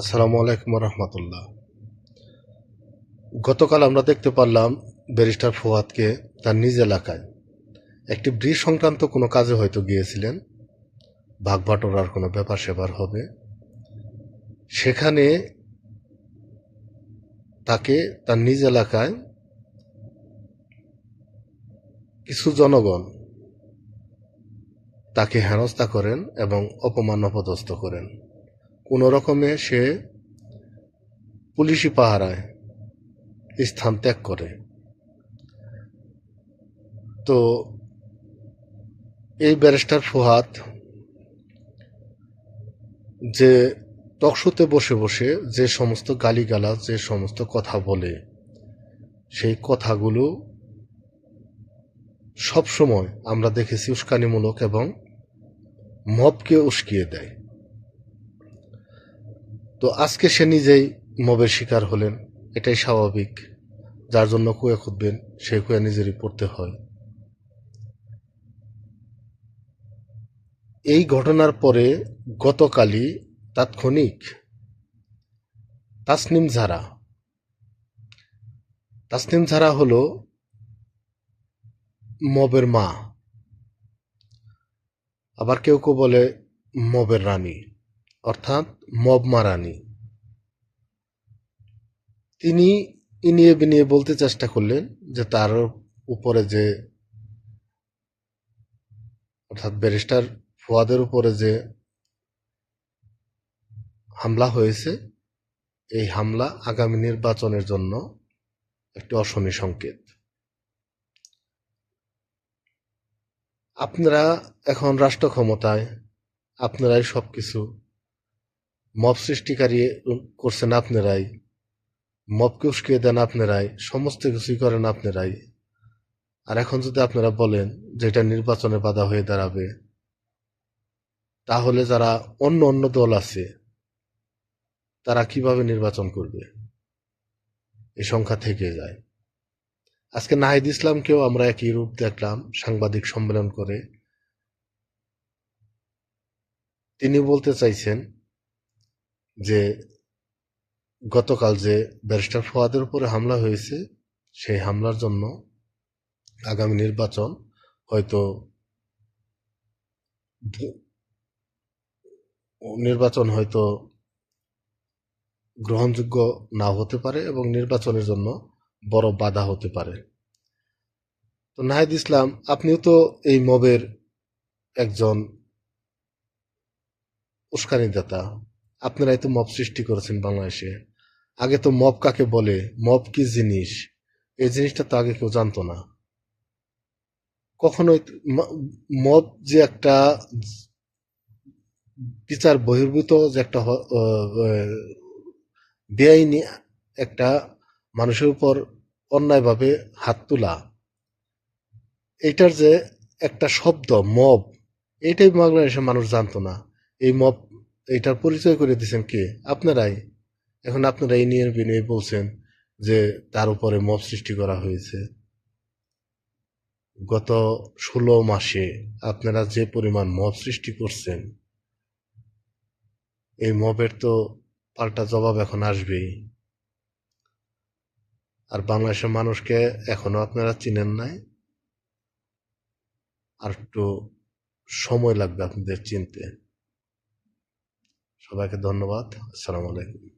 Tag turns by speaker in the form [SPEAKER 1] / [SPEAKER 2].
[SPEAKER 1] আসসালামু আলাইকুম রহমতুল্লাহ। গতকাল আমরা দেখতে পারলাম ব্যারিস্টার ফুয়াদকে তার নিজ এলাকায় একটি ব্রিজ সংক্রান্ত কোনো কাজে হয়তো গিয়েছিলেন, ভাগবাটোয়ারার কোনো ব্যাপার সেবার হবে, সেখানে তাকে তার নিজ এলাকায় কিছু জনগণ তাকে হেনস্থা করেন এবং অপমান অপদস্থ করেন। কোনো রকমে সে পুলিশি পাহারায় স্থান ত্যাগ করে। তো এই ব্যারিস্টার ফুয়াদ যে টকশোতে বসে বসে যে সমস্ত গালিগালাজ, যে সমস্ত কথা বলে, সেই কথাগুলো সবসময় আমরা দেখেছি উস্কানিমূলক এবং মবকে উস্কিয়ে দেয়। তো আজকে সে নিজেই মবের শিকার হলেন, এটাই স্বাভাবিক। যার জন্য কুয়া খুঁজবেন সেই কুয়া নিজেরই পড়তে হয়। এই ঘটনার পরে গতকালই তাৎক্ষণিক তাসনিম জারা হলো মবের মা, আবার কেউ কেউ বলে মবের রানী, অর্থাৎ মব মারানি। তিনি ইনিয়ে বিনিয়ে বলতে চেষ্টা করলেন যে তার উপরে যে, অর্থাৎ ব্যারিস্টার ফুয়াদের উপরে যে হামলা হয়েছে, এই হামলা আগামী নির্বাচনের জন্য একটি অশনি সংকেত। আপনারা এখন রাষ্ট্র ক্ষমতায়, আপনারাই সবকিছু, মব সৃষ্টিকারী করছেন আপনারাই, মবকে উস্কিয়ে দেন আপনারাই, সমস্ত কিছুই করেন আপনারাই। আর এখন যদি আপনারা বলেন যে এটা নির্বাচনে বাধা হয়ে দাঁড়াবে, তাহলে যারা অন্য অন্য দল আছে তারা কিভাবে নির্বাচন করবে? এই সংখ্যা থেকে যায়। আজকে নাহিদ ইসলামকেও আমরা একই রূপ দেখলাম সাংবাদিক সম্মেলন করে। তিনি বলতে চাইছেন যে গতকাল যে ব্যারিস্টার ফুয়াদের উপরে হামলা হয়েছে, সেই হামলার জন্য আগামী নির্বাচন হয়তো গ্রহণযোগ্য নাও হতে পারে এবং নির্বাচনের জন্য বড় বাধা হতে পারে। তো নাহিদ ইসলাম, আপনিও তো এই মবের একজন উস্কানিদাতা। আপনারাই তো মব সৃষ্টি করেছেন বাংলাদেশে। আগে তো মব কাকে বলে, মব কি জিনিস, এই জিনিসটা তো আগে কেউ জানতো না। কখনোই মব যে একটা বিচার বহির্ভূত, যে একটা বেআইনি একটা মানুষের উপর অন্যায়ভাবে হাত তোলা, এটার যে একটা শব্দ মব, এটাই বাংলাদেশের মানুষ জানতো না। এই মব, এটার পরিচয় করে দিয়েছেন কে? আপনারাই। এখন আপনারা এই নিয়ে বিনিয়ে বলছেন যে তার উপরে মব সৃষ্টি করা হয়েছে। গত 16 মাসে আপনারা যে পরিমাণ মব সৃষ্টি করছেন, এই মবের তো পাল্টা জবাব এখন আসবেই। আর বাংলাদেশের মানুষকে এখনো আপনারা চিনেন নাই, আর একটু সময় লাগবে আপনাদের চিনতে। সবাইকে ধন্যবাদ। আসসালামু আলাইকুম।